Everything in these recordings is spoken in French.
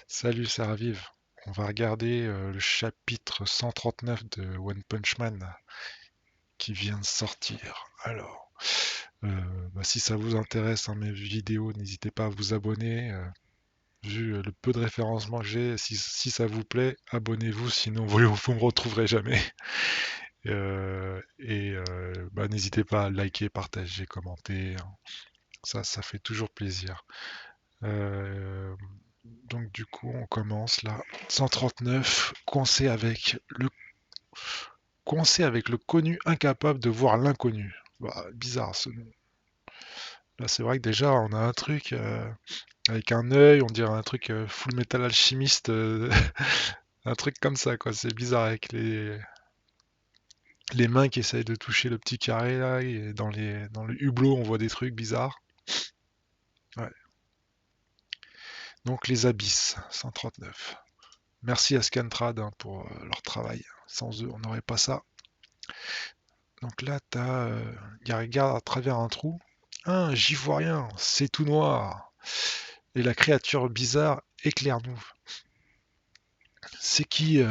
Salut, ça ravive. On va regarder le chapitre 139 de One Punch Man qui vient de sortir. Alors, si ça vous intéresse, hein, mes vidéos, n'hésitez pas à vous abonner. Vu le peu de référencement que j'ai, si ça vous plaît, abonnez-vous, sinon vous me retrouverez jamais. N'hésitez pas à liker, partager, commenter, hein. Ça fait toujours plaisir. Euh, donc du coup, on commence là. 139, coincé avec le connu incapable de voir l'inconnu. Bah, bizarre ce nom. Là, c'est vrai que déjà, on a un truc avec un œil, on dirait un truc Full Metal Alchimiste, un truc comme ça, quoi. C'est bizarre avec les mains qui essayent de toucher le petit carré là, et dans le hublot, on voit des trucs bizarres. Ouais. Donc les abysses, 139. Merci à Scantrad hein, pour leur travail. Sans eux, on n'aurait pas ça. Donc là, il regarde à travers un trou. Ah, j'y vois rien, c'est tout noir. Et la créature bizarre éclaire-nous. C'est qui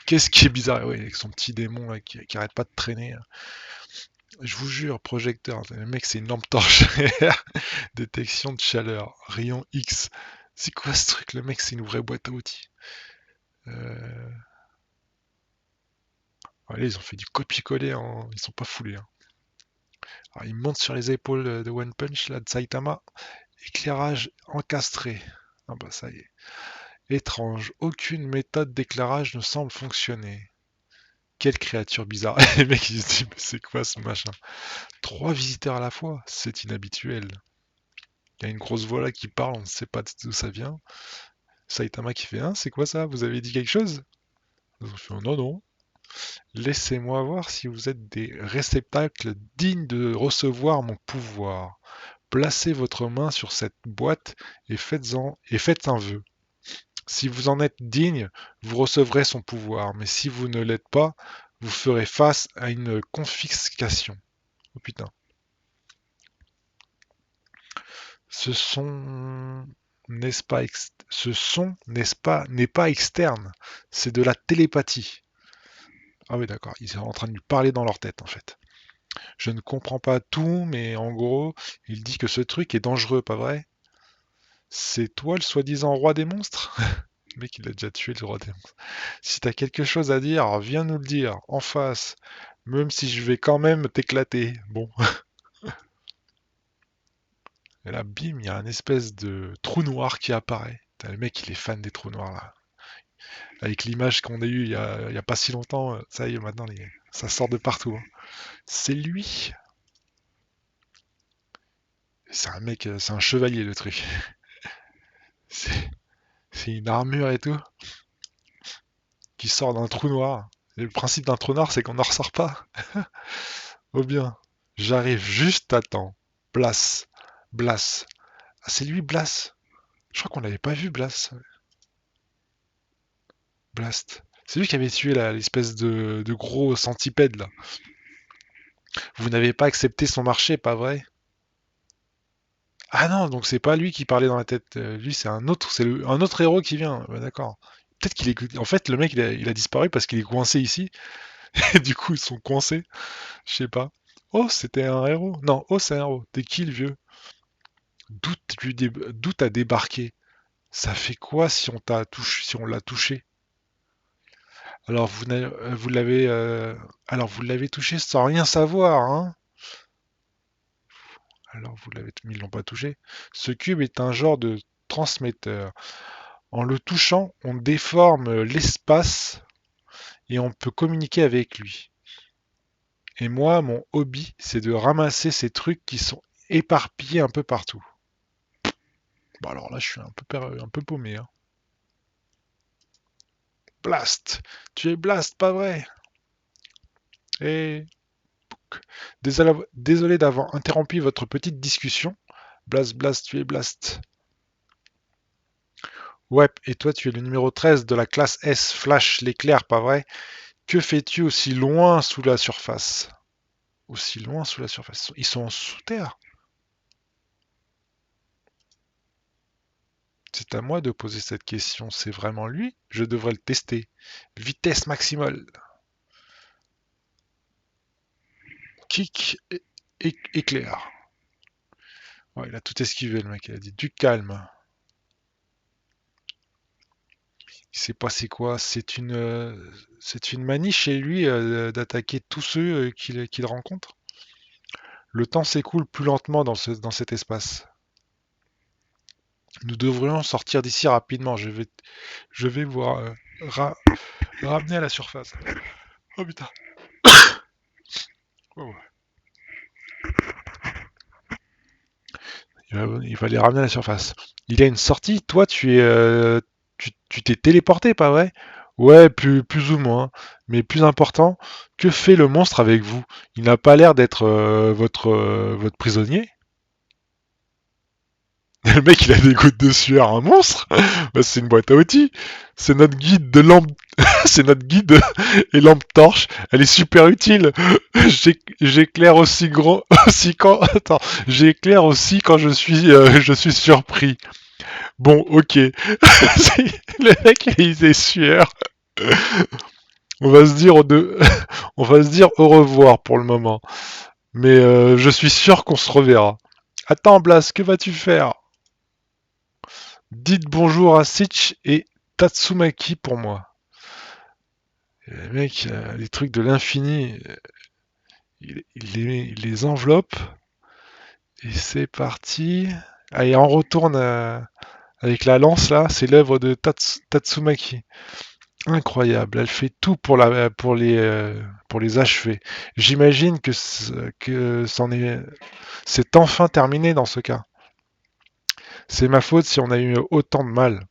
Qu'est-ce qui est bizarre? Oui, avec son petit démon là, qui arrête pas de traîner. Je vous jure, projecteur. Le mec, c'est une lampe torche. Détection de chaleur. Rayon X. C'est quoi ce truc? Le mec, c'est une vraie boîte à outils. Euh... Allez, ils ont fait du copier-coller. Ils sont pas foulés, hein. Alors, il monte sur les épaules de One Punch, là, de Saitama. Éclairage encastré. Ah bah ça y est. Étrange, aucune méthode d'éclairage ne semble fonctionner. Quelle créature bizarre. Les mecs ils se disent mais c'est quoi ce machin? Trois visiteurs à la fois, c'est inhabituel. Il y a une grosse voix là qui parle, on ne sait pas d'où ça vient. Saitama qui fait c'est quoi ça? Vous avez dit quelque chose? Ils ont fait non non. Laissez-moi voir si vous êtes des réceptacles dignes de recevoir mon pouvoir. Placez votre main sur cette boîte et faites un vœu. Si vous en êtes digne, vous recevrez son pouvoir, mais si vous ne l'êtes pas, vous ferez face à une confiscation. Oh putain. Ce son n'est-ce pas ce son n'est pas externe, c'est de la télépathie. Ah oui d'accord, ils sont en train de lui parler dans leur tête en fait. Je ne comprends pas tout, mais en gros, il dit que ce truc est dangereux, pas vrai? C'est toi le soi-disant roi des monstres? Le mec il a déjà tué le roi des monstres. Si t'as quelque chose à dire, viens nous le dire, en face. Même si je vais quand même t'éclater. Bon. Et là, bim, il y a un espèce de trou noir qui apparaît. Putain, le mec, il est fan des trous noirs, là. Avec l'image qu'on a eue il y a pas si longtemps, ça y est, maintenant, ça sort de partout, hein. C'est lui. C'est un mec, c'est un chevalier, le truc. C'est c'est une armure et tout, qui sort d'un trou noir. Et le principe d'un trou noir, c'est qu'on n'en ressort pas. Oh bien. J'arrive juste à temps. Blas. Blas. Ah, c'est lui, Blas. Je crois qu'on l'avait pas vu, Blas. Blast. C'est lui qui avait tué l'espèce de gros centipède là. Vous n'avez pas accepté son marché, pas vrai? Ah non, donc c'est pas lui qui parlait dans la tête. Lui, c'est un autre, un autre héros qui vient. Ouais, d'accord. Peut-être qu'il est. En fait, le mec, il a disparu parce qu'il est coincé ici. Et du coup, ils sont coincés. Je sais pas. Oh, c'était un héros. Non, oh, c'est un héros. T'es qui le vieux? D'où t'as débarqué? Ça fait quoi si si on l'a touché? Alors vous l'avez touché sans rien savoir, hein? Alors vous l'avez, mais ils l'ont pas touché. Ce cube est un genre de transmetteur. En le touchant, on déforme l'espace et on peut communiquer avec lui. Et moi, mon hobby, c'est de ramasser ces trucs qui sont éparpillés un peu partout. Bon alors là, je suis un peu paumé, hein. Blast! Tu es Blast, pas vrai? Et désolé d'avoir interrompu votre petite discussion. Blast, Blast, tu es Blast. Ouais, et toi tu es le numéro 13 de la classe S, Flash l'éclair, pas vrai? Que fais-tu aussi loin sous la surface? Aussi loin sous la surface. Ils sont sous terre. c'est à moi de poser cette question. C'est vraiment lui? Je devrais le tester. Vitesse maximale. Kick, éclair. Ouais, il a tout esquivé, le mec. Il a dit du calme. Il s'est passé quoi? C'est une manie chez lui d'attaquer tous ceux qu'il rencontre. Le temps s'écoule plus lentement dans cet espace. Nous devrions sortir d'ici rapidement. Je vais vous ramener à la surface. Oh putain. Oh, ouais. Il va les ramener à la surface. Il a une sortie. Toi, tu t'es téléporté, pas vrai? Ouais, plus ou moins. Mais plus important, que fait le monstre avec vous? Il n'a pas l'air d'être votre prisonnier. Le mec, il a des gouttes de sueur, un monstre. Bah, c'est une boîte à outils. C'est notre guide de lampe. C'est notre guide et lampe torche. Elle est super utile. J'éclaire aussi grand, aussi quand. Attends, j'éclaire aussi quand je suis surpris. Bon, ok. Le mec, il est sueur. On va se dire on va se dire au revoir pour le moment. Mais je suis sûr qu'on se reverra. Attends, Blas, que vas-tu faire? Dites bonjour à Sitch et Tatsumaki pour moi. Et les mecs, les trucs de l'infini, il les enveloppe. Et c'est parti. Allez, on retourne avec la lance là. C'est l'œuvre de Tatsumaki. Incroyable. Elle fait tout pour les achever. J'imagine que c'est enfin terminé dans ce cas. C'est ma faute si on a eu autant de mal.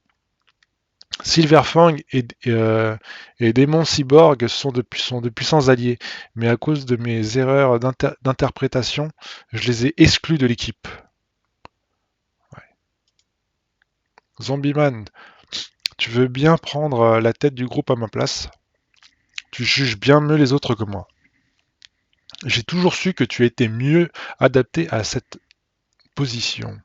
Silverfang et Démon Cyborg sont de puissants alliés, mais à cause de mes erreurs d'interprétation, je les ai exclus de l'équipe. Ouais. Zombieman, tu veux bien prendre la tête du groupe à ma place? Tu juges bien mieux les autres que moi. J'ai toujours su que tu étais mieux adapté à cette position.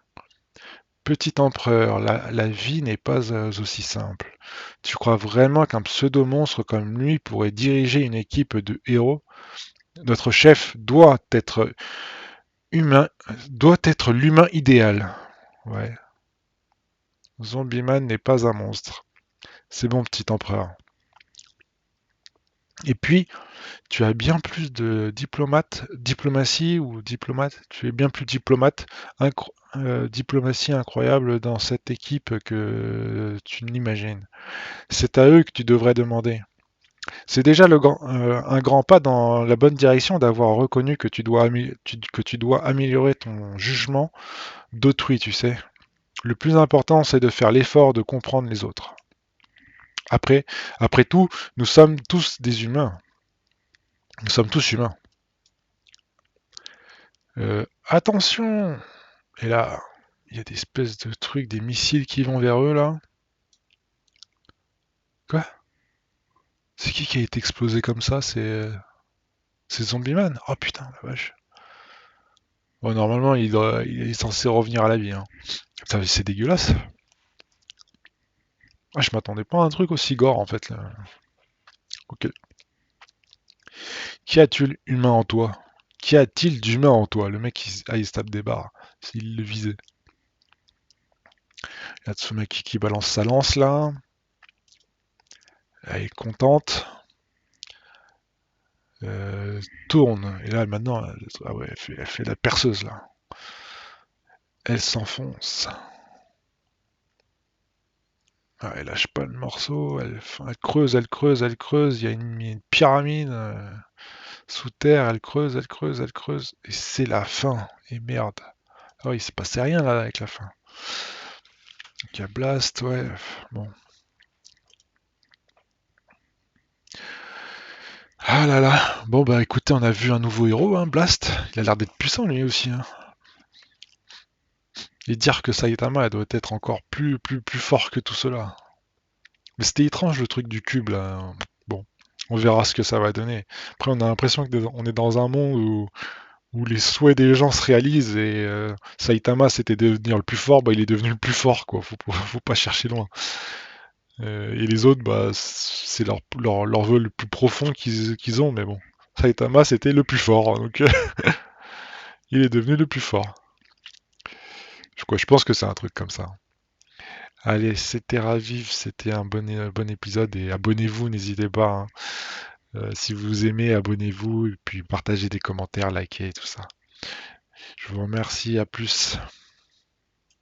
Petit empereur, la vie n'est pas aussi simple. Tu crois vraiment qu'un pseudo-monstre comme lui pourrait diriger une équipe de héros? Notre chef humain, doit être l'humain idéal. Ouais. Zombieman n'est pas un monstre. C'est bon, petit empereur. Et puis, tu as bien plus de diplomatie ou diplomate. Tu es bien plus diplomate, diplomatie incroyable dans cette équipe que tu n'imagines. C'est à eux que tu devrais demander. C'est déjà un grand pas dans la bonne direction d'avoir reconnu que que tu dois améliorer ton jugement d'autrui, tu sais. Le plus important, c'est de faire l'effort de comprendre les autres. Après, après tout, nous sommes tous des humains. Nous sommes tous humains. Attention! Et là, il y a des espèces de trucs, des missiles qui vont vers eux, là. Quoi? C'est qui a été explosé comme ça? C'est Zombieman? Oh putain, la vache. Bon, normalement, il est censé revenir à la vie, hein. C'est dégueulasse. Ah, je m'attendais pas à un truc aussi gore, en fait, là. Ok. Qu'y a-t-il humain en toi? Qu'y a-t-il d'humain en toi? Le mec, il se tape des barres. S'il le visait. Il y a Tsumaki qui balance sa lance, là. Elle est contente. Tourne. Et là, maintenant, ah ouais, elle fait la perceuse, là. Elle s'enfonce. Ah, elle lâche pas le morceau. Elle creuse, elle creuse, elle creuse. Il y a une pyramide sous terre. Elle creuse, elle creuse, elle creuse. Et c'est la fin. Et merde. Ah oui, il s'est passé rien, là, avec la fin. Donc, il y a Blast, ouais. Bon. Ah là là. Bon, bah écoutez, on a vu un nouveau héros, hein, Blast. Il a l'air d'être puissant, lui aussi, hein. Et dire que Saitama elle doit être encore plus fort que tout cela. Mais c'était étrange le truc du cube là. Bon, on verra ce que ça va donner. Après, on a l'impression qu'on est dans un monde où les souhaits des gens se réalisent et Saitama c'était devenir le plus fort, bah il est devenu le plus fort quoi, faut pas chercher loin. Et les autres, bah c'est leur vœu le plus profond qu'ils ont, mais bon. Saitama c'était le plus fort, donc il est devenu le plus fort. Je pense que c'est un truc comme ça. Allez, c'était Raviv, c'était un bon épisode et abonnez-vous, n'hésitez pas, hein. Si vous aimez, abonnez-vous et puis partagez des commentaires, likez tout ça. Je vous remercie, à plus.